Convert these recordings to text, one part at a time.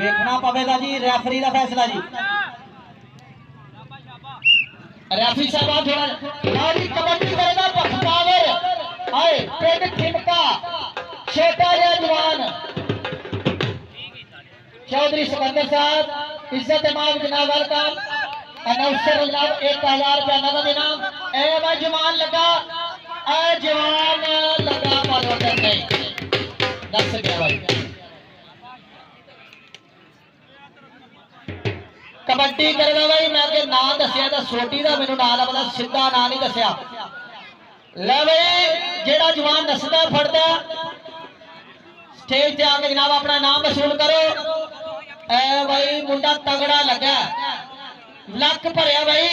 देखना पवेगा जी रेफरी का फैसला जी। रेफरी साहब थोड़ा जी कबड्डी करेगा बख्तावर आए पिंड ठिमका छोटा या जवान चौधरी सिकंदर साहब इज्जत इमाम जनाब वेलकम अनाउंसर जनाब 1000 रुपया नगद इनाम। ए भाई जवान लगा पर ऑर्डर नहीं दस गया भाई। कबड्डी करेगा भाई मैं अगे नाम दसिया तो छोटी का मैनू ना पता सीधा ना नहीं दसिया। ले भाई जेड़ा जवान दसदा फड़दा स्टेज से आके जनाब अपना नाम वसूल करो। ए भाई मुंडा तगड़ा लगा लक भरिया भाई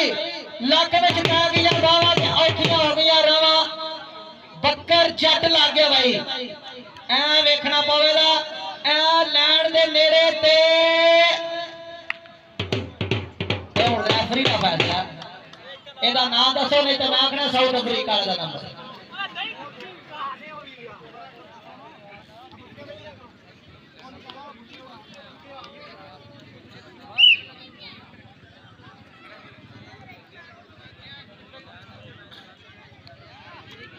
लक में पै गई बावा औखियां हो गई रावा बकर जट लग गया भाई। ऐ वेखना पवेगा ऐ लैंड दे नेड़े ते रेफरी का फैसला एदा नाम दसो नहीं तो मैं आखना साउथ अफ्रीका का नंबर।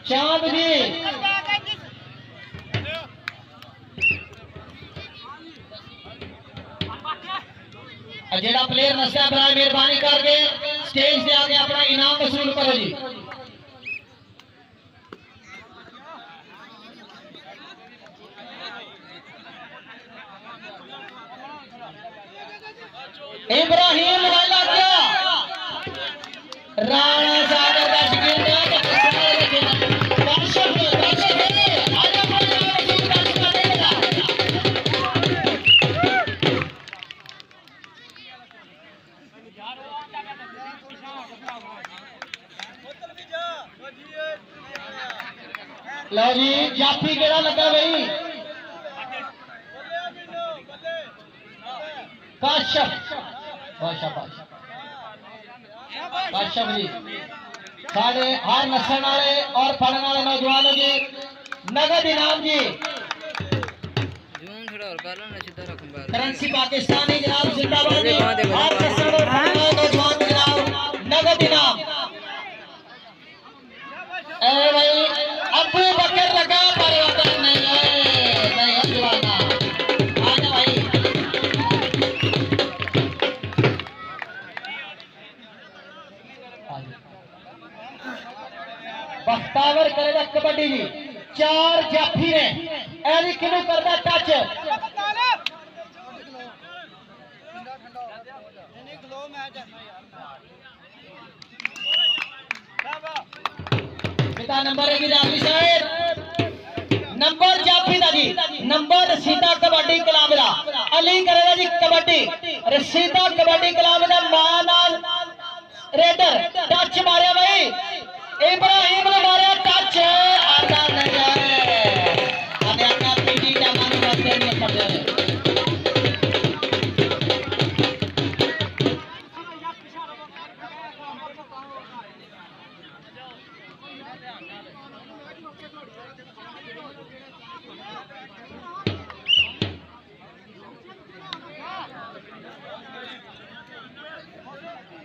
चांद जी जेड़ा प्लेयर नशा बराए मेहरबानी करके स्टेज से आके अपना इनाम वसूल करो जी। इब्राहिम वाला क्या राणा सागर का शकीन लो जी जाफी केड़ा लगा भाई काशफ काशफ जी साढ़े हर नस्ल वाले और पढ़ने वाले नौजवानों जी नगद इनाम जी। करेंसी पाकिस्तानी जनाब जिंदाबाद जी हर नस्ल और पढ़ने वाले नौजवान जनाब नगद इनाम। ए भाई अबू बकर लगा पर ऑर्डर नहीं है नहीं जवाना आजा भाई। बख्तावर करेगा कबड्डी जी चार जाफी ने एरी किनू करदा टच नंबर है जाफी साहब नंबर जाफी दा जी नंबर रसीदा कबड्डी क्लब दा अली करेगा जी कबड्डी रसीदा कबड्डी क्लब दा मां नाल रेडर टच मारिया भाई इब्राहिम ने मारिया टच आधा नहीं है अने अपना पीटी का मन करते नहीं पड़े।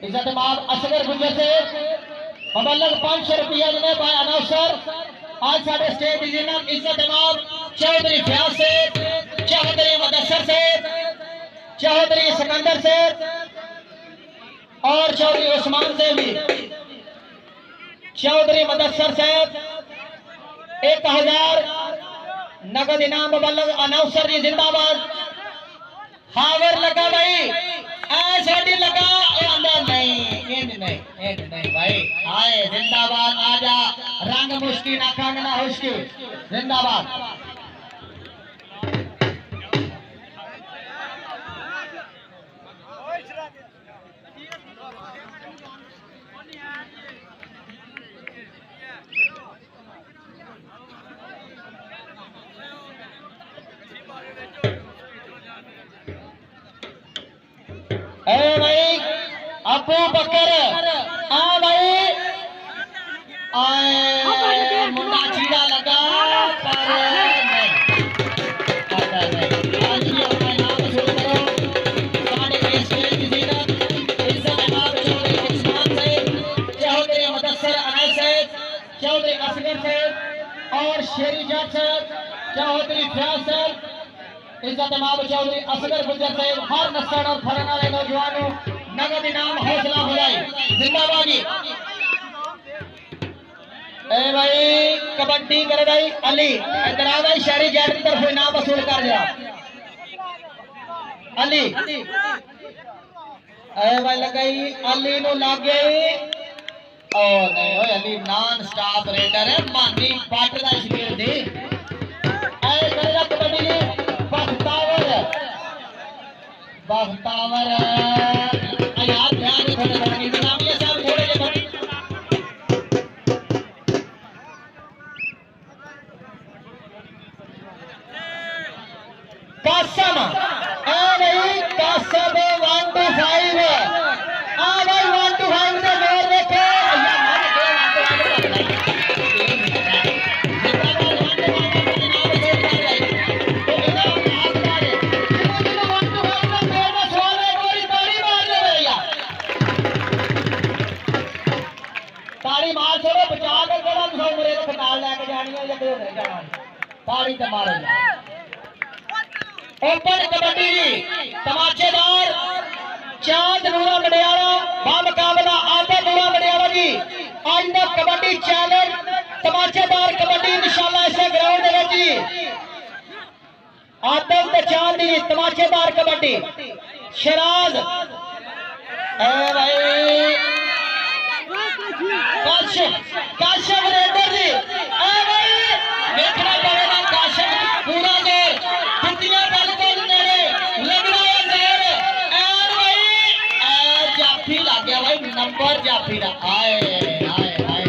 इज्जत इमाम असगर गुजर से मबलग 500 रुपया जिन्हें भाई अनाउंसर आज साढ़े स्टेज डिवीजन इज्जत इमाम चौधरी फयाज से चौधरी मुदस्सर से चौधरी सिकंदर से और चौधरी उस्मान से भी चौधरी मुदस्सर से 1000 नगद इनाम मबलग अनाउंसर जी जिंदाबाद। हावर लगा भाई ऐसी लगा नहीं भाई आए जिंदाबाद आजा रंग मुश्किल ना कांगना हुश्की जिंदाबाद। भाई अबू बकर आ भाई आए मुंडा चीड़ा लगा पर नहीं असगर साहब और शेरी जट साहब, चौधरी फयाज साहब, इज्जत इमाम चौधरी असगर गुजर साहब, हर नस्ल और फरन वाले नौजवानों नगद इनाम हौसला अफजाई जिंदाबाद जी। ए भाई कबड्डी करे भाई अली इधर आ भाई, शहरी जट की तरफ इनाम वसूल कर दिया अली। ए भाई लगाई अली नु लग गई और नहीं होए अली नॉन स्टॉप रेडर है मानी बाट दा शरीर दी। ए करेगा कबड्डी बख्तावर बख्तावर यार ध्यान नहीं थोड़े बनी नामिया साहब थोड़े जे कासम ए नहीं कासम 1 to 5 आ भाई 1 to 5 से जोर देखे या मार दे 1 to 5 का जोर में सोने गोरी ताड़ी मार दे भैया, ताड़ी मार छोड़ो बचा के केड़ा तुम मेरे को नाल लेके जानी है या कोई नहीं जाना, ताड़ी ते मारो ओपन कबड्डी तमाशेदार चांद नूरा मडियाला बामुकाबला आदम नूरा मडियाला जी। आज का कबड्डी चैलेंज तमाशेदार कबड्डी इंशाल्लाह इस ग्राउंड में जी आदम ते चांद जी तमाशेदार कबड्डी शराज ए भाई काशिफ रेडर जी ए भाई देखना पड़ेगा काशिफ पूरा जोर पिटिया बल बल नेड़े लगना है जोर और भाई जाफी लग गया भाई नंबर जाफी दा आए आए आए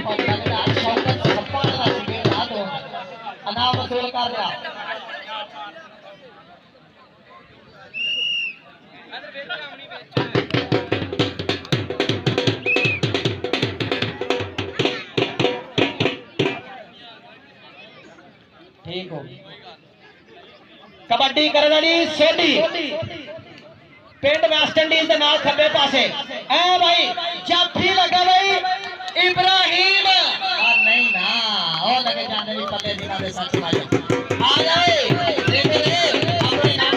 और लगदा शौकत सप्पा दा सी ला दो अनाम वसूल कर दिया। ठीक हो कबड्डी करने वाली सोडी पिंड वेस्ट इंडीज के नाल खब्बे पासे ए भाई जाफी लगा भाई इब्राहिम नहीं ना ओ लगे जाने भी पते दिना दे सच भाई आ जाए देख ले अपने नाम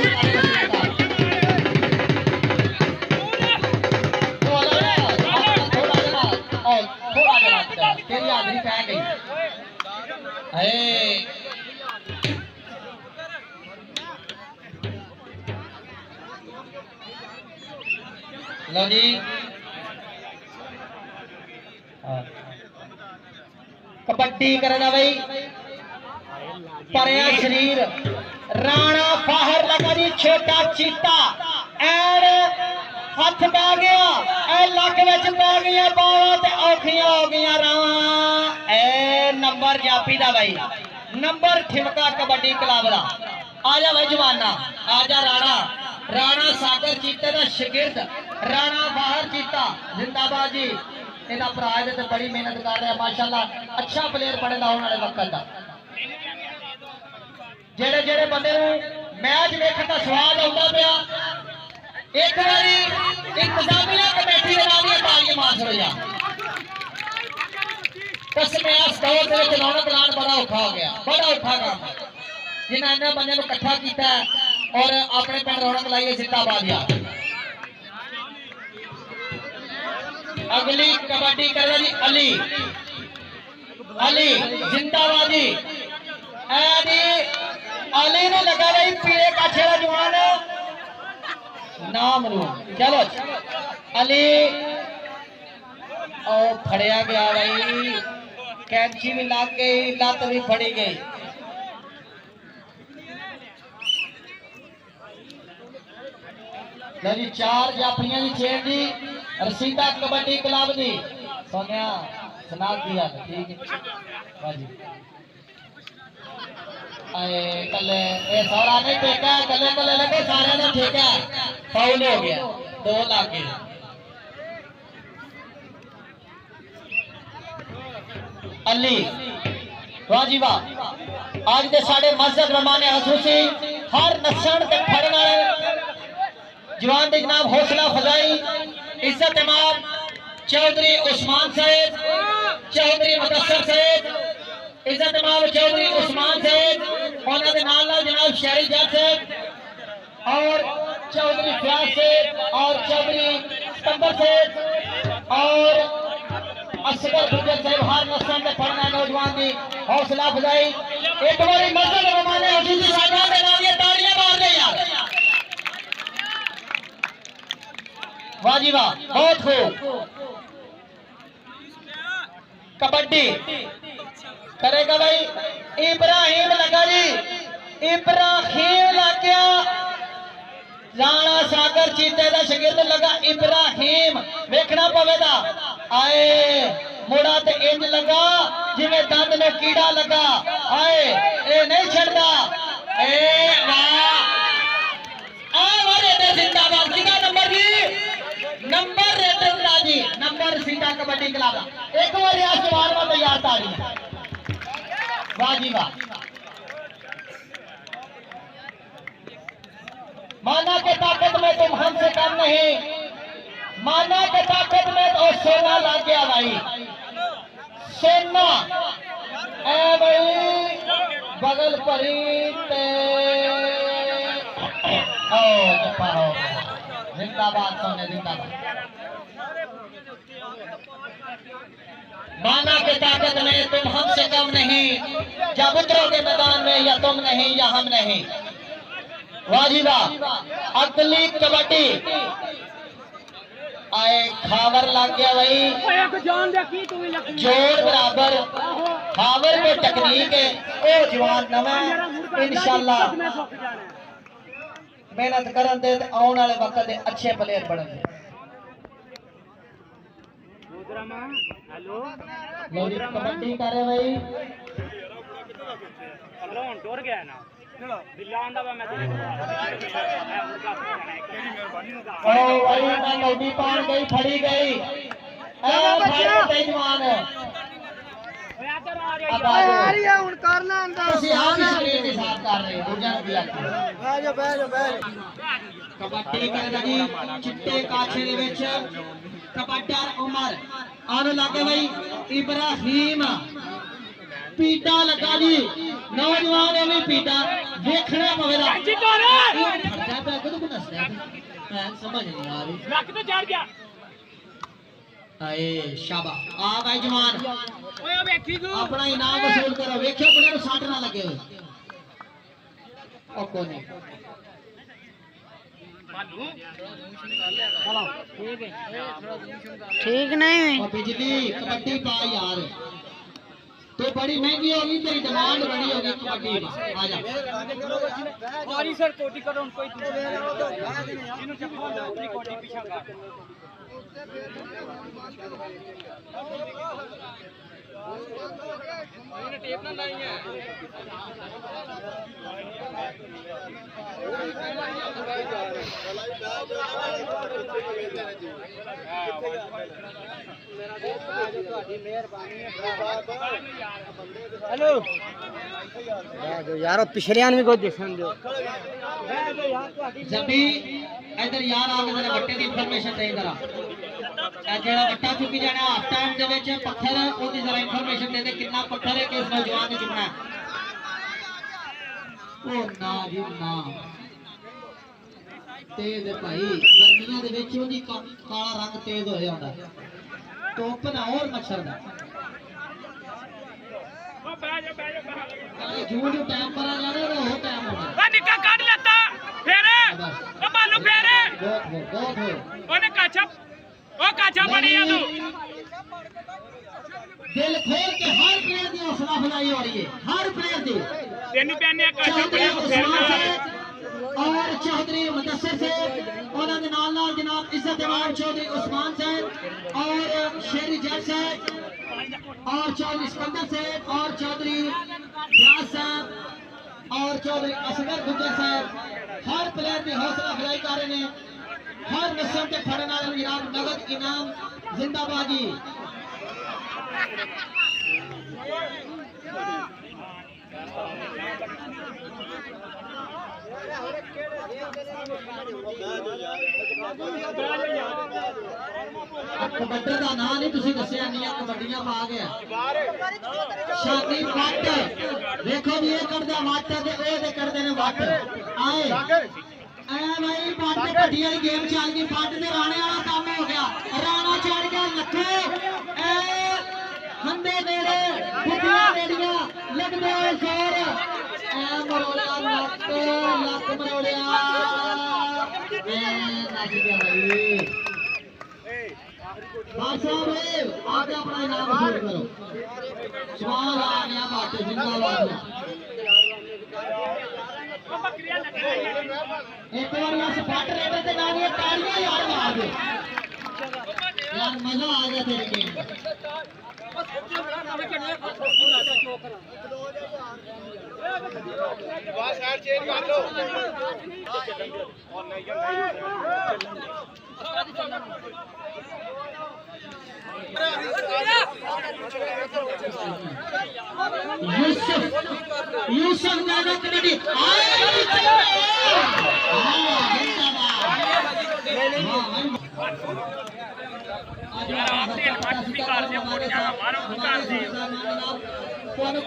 थोड़ा जरा तेरी आदमी पै गई लो जी कबड्डी करना भाई परया शरीर राणा फाहर लगा जी छोटा चीता एन हथ पै गया ए लक विच पै गई बावां ते औखियां हो गई रावां ए नंबर जाफी दा भाई नंबर ठिमका कबड्डी क्लब दा आजा भाई जवाना आजा राणा राणा सागर चीते का शागिर्द राणा बाहर चीता जिंदाबाद जी। इहदा भरा इहदे ते बड़ी मेहनत कर रहा माशाअल्लाह अच्छा प्लेयर पढ़ेगा आने वाले वक्त का। जेड़े जेड़े बंदे मैच देखने का स्वाद आता पाया एक बारी इंतजामिया कमेटी के नाल तालियां मार छोड़िया कसम इस दौर के रौनक लाना बड़ा औखा हो गया, बड़ा औखा काम है जिन्हें इन्होंने बंदे इकट्ठा किया और अपने पिंड रौनक लाइए जिंदाबाद यार। अगली कबड्डी कर रही अली अली जिंदाबाद जी अली ने लगा रही पीले काछे का जवान नाम रू चलो अली और फड़िया गया भाई कैंची भी लग गई लत भी फड़ी गई। जी 4 जाफियां की चेन जी रसीदा कबड्डी क्लब जी सोनिया सुना दिया ठीक है जी कले ए सारा नहीं टेका कले कले लगे सारे ने ठीक है फाउल हो गया 2 लाख के अली वाह जी वाह। आज के साढ़े मस्जिद रमाने हसूसी हर नस्ल के फड़ने जवान के जनाब हौसला फजाई इज्जत इमाम चौधरी उस्मान साहब चौधरी मुदस्सर सेठ, इज्जत माल चौधरी उस्मान सेठ, उन्होंने नाल नाल जनाब शहरी जज सेठ और चौधरी फयाज सेठ और चौधरी सिकंदर सेठ और असगर गुजर साहब हर नस्ल के पढ़ना नौजवान की हौसला अफजाई। एक बार मजल रमाने हजूरी साहब के नाम ये तालियां मार दे यार। वाह जी वाह, बहुत खूब। कबड्डी करेगा भाई इब्राहिम लगा जी, इब्राहिम लग गया। राणा सागर चीते का शगिर्द लगा इब्राहिम, वेखना पवेगा। आए मुड़ा ते इंज लगा जिवें दंद ने कीड़ा लगा। आए ए नहीं छड़दा। ए वाह, आ रेडर जिंदाबाद। कितना नंबर जी? नंबर रेडर दा जी, नंबर सीटा कबड्डी क्लब दा। एक बार आसमान में तैयार ताड़ी। वाह जी वाह। माना के ताकत में तुम हमसे कम नहीं, माना के ताकत में तो सोना लग गया भाई, सोना। ए भाई बगल परी ते जपा हो, जिंदाबाद सोने जिंदाबाद। माना के ताकत में तुम हमसे कम नहीं, जब उतरोगे मैदान में या तुम नहीं या हम नहीं। वाह जी वाह। अगली कबड्डी आए खावर लग गया भाई, जोर बराबर खावर में टेक्निक है। ओ जवान नवा इंशाल्लाह मेहनत करन दे ते आने वाले वक्त दे अच्छे प्लेयर बनन। कबड्डी करे भाई कबड्डी पार गई, फड़ी गई जवान। कबड्डी चिट्टे काछे दे विच कबड्डर उमर आने लगे भाई इब्राहिम। पीटा लगा जी, नौजवान है भी पीटा देखना पवेगा। समझ नहीं आ रही, लक तो चढ़ गया। आए शाबाश, आ भाई जवान अपना इनाम वसूल करो। वेखियो अपने को सट ना लगे ओ कोने। ठीक नहीं बिजली कबड्डी पा यार, तो बड़ी महंगी होगी, तेरी डिमांड बड़ी होगी कबड्डी में। आ जा हमारी सर कोटी करो उनको ही इन्होंने चप्पल अपनी कोटी पीछा कर। इन्होंने टेप ना लाई है। हेलो यार पिछले भी कोई देखन दो। जब भी इधर यार आ के बट्टे की इंफॉर्मेशन दे जरा। जेड़ा बट्टा चुकी जाना हाफ टाइम दे विच पत्थर ओदी जरा इंफॉर्मेशन दे दे कितना पत्थर है किस नौजवान ने चुकना है। ओ ना जी ना तेज भाई गर्मियों दे विच ओदी काला रंग तेज हो जांदा, धुप ना और मच्छर दा। जून जो टाइम पर आ जाने वो टाइम होगा। निका काट लेता फेरे ओ बालू फेरे बहुत हो ओने काचा पड़ी है तू। दिल खोल के हर प्लेयर की हौसला अफजाई हो रही है, हर प्लेयर की। तेनी पैने काचा पड़ी है फेरना और चौधरी मुदस्सर से उन्होंने नाल जनाब इज्जत इमाम चौधरी उस्मान साहब और शेरी जज साहब और चौधरी सिकंदर साहब और चौधरी फयाज साहब और चौधरी असगर गुजर साहब हर प्लेयर की हौसला अफजाई कर रहे हैं। हर नस्ल के खड़े नाल जनाब नगद इनाम जिंदाबाजी। कबड्डी का नाम नहीं तुसी दसिया नहीं कबड्डियां पा गया शादी वट देखो जी ये करदा वट ते ओ दे करदे ने वट आए ए भाई वट कबड्डी वाली गेम चल गई वट ते राणे वाला काम हो गया राणा चढ़ गया लखे ए हंदे नेड़े बुद्धियां नेड़ियां लगदे जोर ए मरोड़िया लक लक मरोड़िया ए नच गया भाई बादशाह आज अपना इनाम वसूल करो सवाल आ गया बात जिंदाबाद एक बार बस फट रेडर ते नाम ये तालियां यार मार दे यार मजा आ गया तेरे गेम बस साइड चेंज कर लो यूसुफ नाना कबड्डी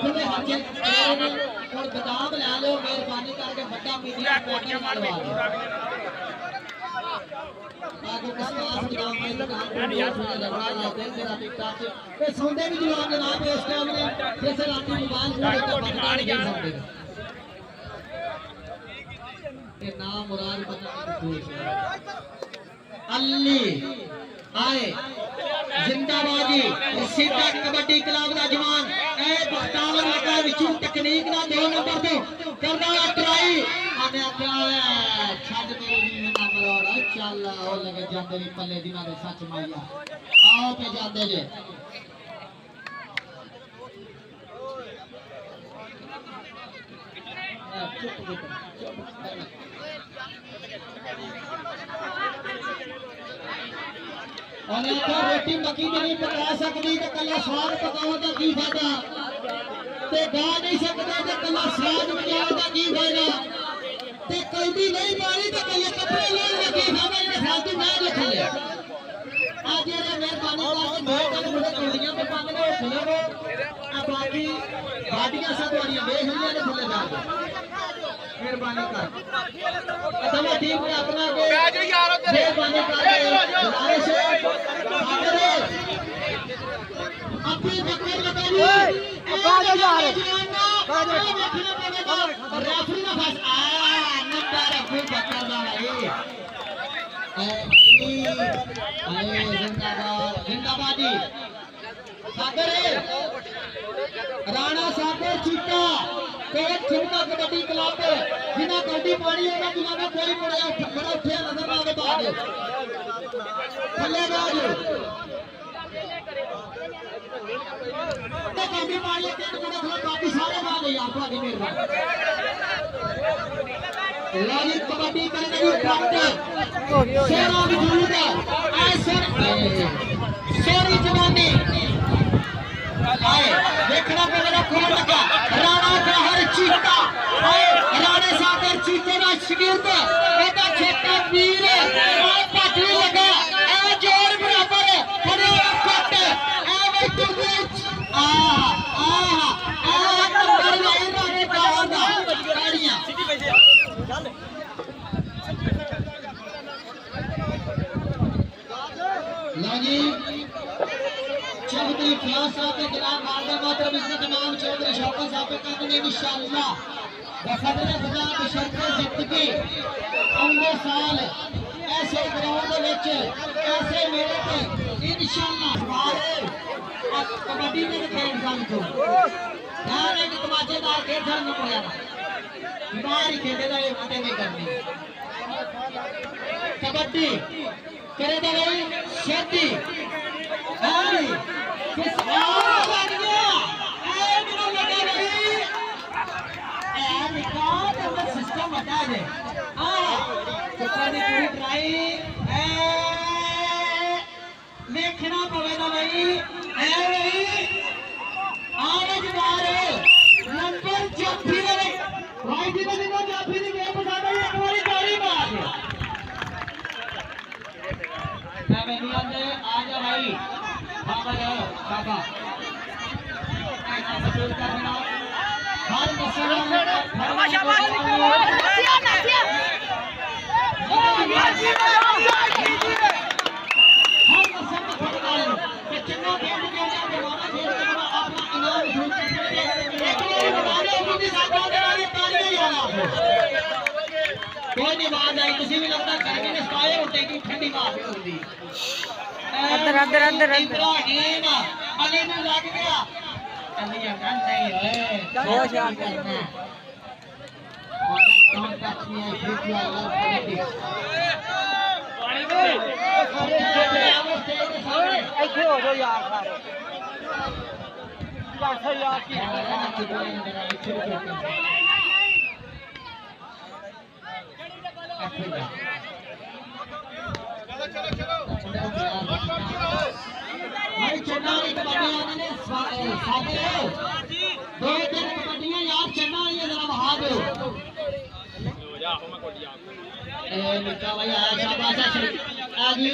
खुले हाथ और बदाम लै लो मेहरबानी करके बड़ा मीडिया सौंदे भी जवाब जनाब इस टाइम ने जैसे रात मोबाइल नाम मुराद अली आए जिंदाबादी सीधा कबड्डी क्लब का जवान ए बख्तावर लगा विचू तकनीक ना 2 नंबर तो करना ट्राई आने आख्या छड मेरे वीर ना मरोड़ा चल ओ लगे जांदे नी पल्ले दिना दे सच माइया आओ पे जांदे जे रोटी मक्की दी नहीं पका सकती तो कला स्वाद पकाओ का की फायदा ते गा नहीं सकते तो कला स्वाद बजाओ का की फायदा ते कोई भी नहीं पानी तो कला कपड़े ले लगी फायदा ये फालतू मैं देख ले आज ये मेहरबानी करके दो तक मुझे कुड़ियां पे पाने को खिलाओ अब बाकी गाड़ियां सब वाली देख लिया ने थले जा मेहरबानी कर अदम टीम ने अपना के मेहरबानी करके अपनी बकरी लगाई बाजो यार रेफरी ना फस नंबर अपनी बकरा भाई आए जिंदाबाद जिंदाबादी सागर राणा सागर चीता कोच छिड़का कबड्डी क्लब बिना कबड्डी पानी होगा बिना कोई बड़ा उठिया नजर ना आवे बाद थल्ले बाज तो कबड्डी पानी के बड़ा खिलाफ बाकी सारे बाज है आपको आगे मेहरबानी लालित कबड्डी करने की प्राप्त शेरा वजूद ऐसर शेरी जवानी आए देखना पे मेरा कौन लगा राणा जहर चीता आए राणे सागर चीते का शिगिर्द एदा छोटा वीर और पाटली लगा ए जोर बराबर बड़े कट ए वे तुझे आ नंबर लाइन मारे बाहर दा गाड़ियां लो जी चौधरी फयाज साहब के खिलाफ मारदा मात्र इज्जत इमाम चौधरी शौकत साहब के कहते हैं इंशाअल्लाह बफदर खुदा की शर्त जिंदगी अगले साल ऐसे ग्राउंड विच ऐसे मेले पे इंशाअल्लाह कबड्डी में खेल सकते हो यार एक तमाशेदार खेल सकते पड़ेगा बाहर ही खेले दा फतेह नहीं करनी कबड्डी करे दा भाई शेदी हां किस लग गया ए मेरा लगा भाई ए निकाल तो सिस्टम बता दे हां कबड्डी पूरी ट्राई ए देखना पवेगा भाई ए भाई आगे बाहर नंबर जाफी ने भाई जी ने जाफी ने गेम बता दे एक बारी ताली मार मैं नहीं आंदे आ जा भाई शाबाश ऐसा वसूल करना हर मसला कोई नहीं बात आई किसी भी लगता करके ने स्काए होते की ठंडी मार होती अदर इब्राहिम अली ने लग गया अली अगर नहीं है बहुत शान करना और कौन टच में है फिर भी अल्लाह ਇੱਥੇ ਹੋ ਜਾਓ ਯਾਰ ਸਾਰੇ ਯਾਰ ਯਾਰ ਕੀ भाई चन्ना वाली कबड्डी आने ने साथे दो तीन कबड्डियां यार चन्ना वाली जरा बहा दो ए निका भाई आया शाबाश आ जी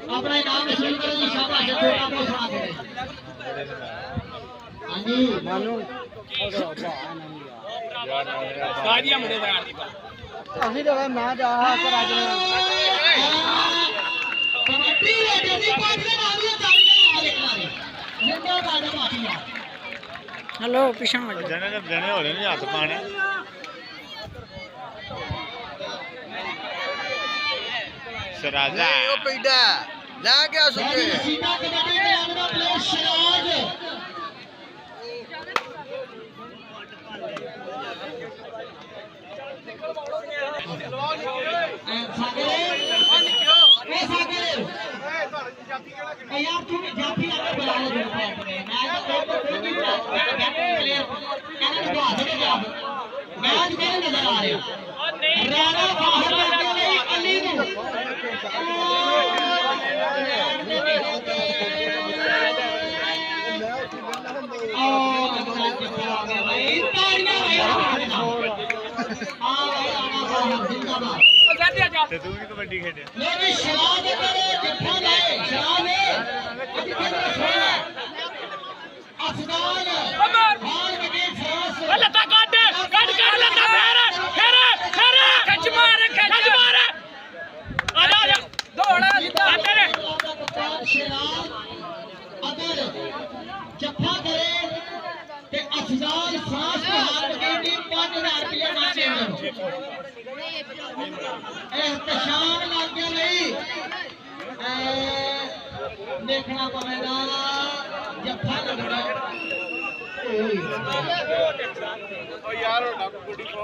अपना इनाम वसूल करो जी शाबाश छोटा बहुत सुना दे हां जी ਮਾਨੂ ਸਾਜੀਆ ਮੁੰਡੇ ਬਰਾੜ ਦੀ ਅਸੀਂ ਤਾਂ ਮੈਂ ਜਾ ਕਰ ਅੱਜ कबड्डी है जल्दी पार्टी में आलिया तालियां मार देखना रे जिंदा बाजा माफिया हेलो पीछे मत ਜਣੇ ਨੇ ਦੇਣੇ ਹੋਲੇ ਨਹੀਂ ਹੱਥ ਪਾਣੇ ਸਰਾਜਾ ਉਹ ਪੈਡਾ ਲੈ ਗਿਆ ਸੁੱਕੇ सीधा कबड्डी में आने प्लेयर शराज यार तू जाती आके बुला ले मेरे पैर में मैं तो कोई भी प्लेयर कहना तो हाथ से जा मैच मेरे नजर आ रहा राणा बाहर करके नहीं अली नु ओ भाई ताड़ियां भाई हां भाई राणा बाहर जिंदाबाद ਤੇ ਤੂੰ ਵੀ ਕਬੱਡੀ ਖੇਡਿਆ मेरी शराब करे जफ्फा लाए शराब अभी कितना सोया अफगान हाल में फ्रांस ਲੱਤਾਂ ਕੱਢ ਕਰ ਲੱਤਾਂ ਫੇਰ ਖਿੱਚ ਮਾਰ ਆ ਜਾ ਦੌੜ ਅੰਦਰ शराब अगर जफ्फा करे ते अफगान फ्रांस को हार में टीम 5000 रुपया नाचे एहतशाम लग गया नहीं देखना पड़ेगा जफ्फा लगना ਓ ਯਾਰ ਉਹ ਡੱਕ ਕੁੜੀ ਕੋ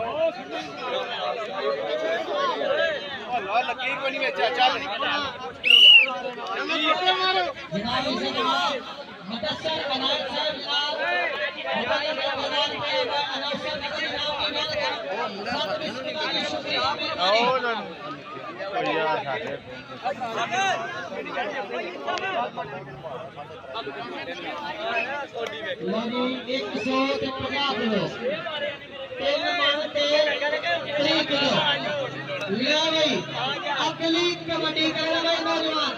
ਲਾ ਲੱਗੀ ਕੋਈ ਨਹੀਂ ਵਿੱਚ ਚੱਲ जनाब से जनाब मुदस्सर अनायत साहब अनाउंसर नकली नाम की बात कर शुक्रिया ਉਹ ਨਾ ਓ ਯਾਰ ਸਾਡੇ लगी 150 किलो 3 मन ते 3 किलो लिया भाई अगली कबड्डी करना भाई नौजवान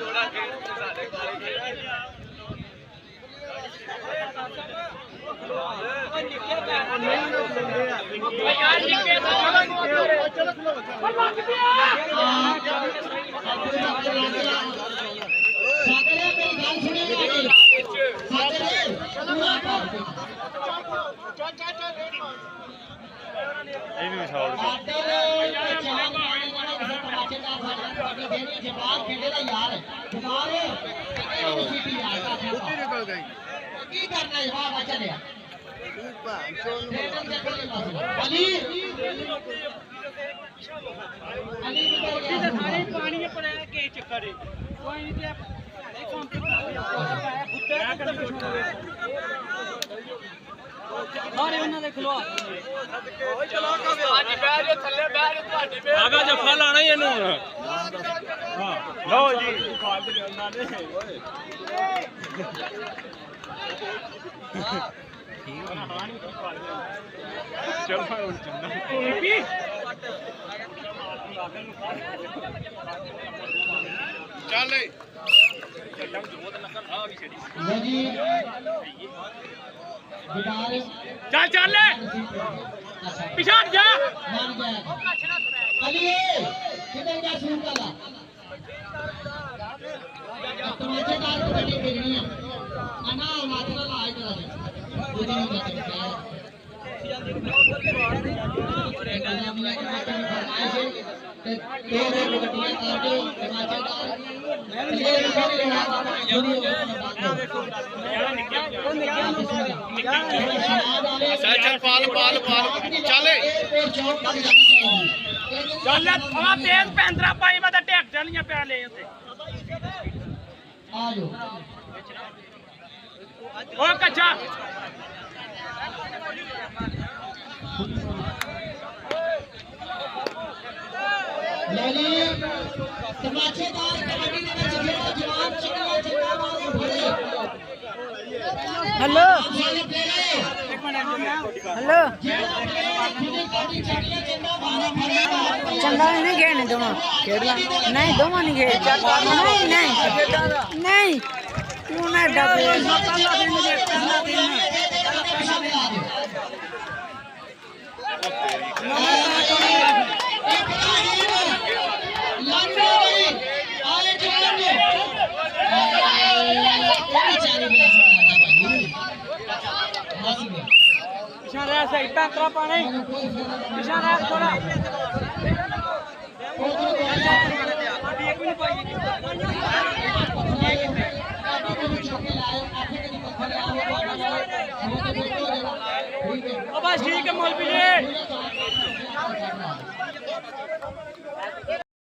ਇਹਨੂੰ ਛੋੜ जवाब खेले का यार जवाब ਨਿਕਲ ਗਈ की करना जवाब आ चले अली अली ਸਾਰੇ ਪਾਣੀ ਚ ਪੜਿਆ ਕੇ ਚੱਕਰ ਏ ਕੋਈ ਨਹੀਂ ਤੇ ਇਹ ਕੰਮ ਤੇ ਸਾਰੇ ਉਹਨਾਂ ਦੇ ਖਲਵਾ ਓਏ ਚਲਾ ਕੇ ਅੱਜ ਬਹਿ ਜਾ ਥੱਲੇ ਬਹਿ ਜਾ ਤੁਹਾਡੀ ਆਗਾ ਜੱਫਾ ਲਾਣਾ ਹੀ ਇਹਨੂੰ ਹਾਂ ਲਓ ਜੀ ਖਾਲ ਦੇ ਉਹਨਾਂ ਨੇ ਚਲ ਹੁਣ ਚੰਦਾ ਚੱਲ ਲੋ ਜੀ ਗਿਟਾਰ ਚੱਲ ਚੱਲ ਅੱਛਾ ਪਿਛਾੜ ਜਾ मान गया अली किधर क्या शुरू करा तमाचे कार को बड़ी बिगड़ी है अना मात्रा लाए करा दे दो दिन हो जाते हैं ਚੱਲ ਪਾਲ ਪਾਲ ਪਾਲ ਚੱਲ ਚੱਲ ਹਵਾ ਤੇਜ਼ ਪੈਂਦਰਾ ਪਾਈ ਮੈਂ ਤਾਂ ਟੇਕ ਜਾਣੀਆਂ ਪਿਆ ਲੈ ਉੱਤੇ आ जाओ ਓ ਕੱਚਾ लेली तमाचेदार कबड्डी में ਜਿਹੜਾ ਜਵਾਨ ਚੰਗਾ ਚੰਗਾ ਮਾਰ ਫੜੇ हेलो एक मिनट हेलो ਜਿਹੜਾ ਜਿਹਦੇ ਕਾਡੀ ਚੰਗਾ ਚੰਗਾ ਮਾਰ ਫੜੇਗਾ चंगा नहीं खेलने दोनों नहीं दोनों नहीं खेल नहीं नहीं नहीं तू ना डबे इशारा सही पैंतरा पानी इशारा थोड़ा बस ठीक है मौलवी जी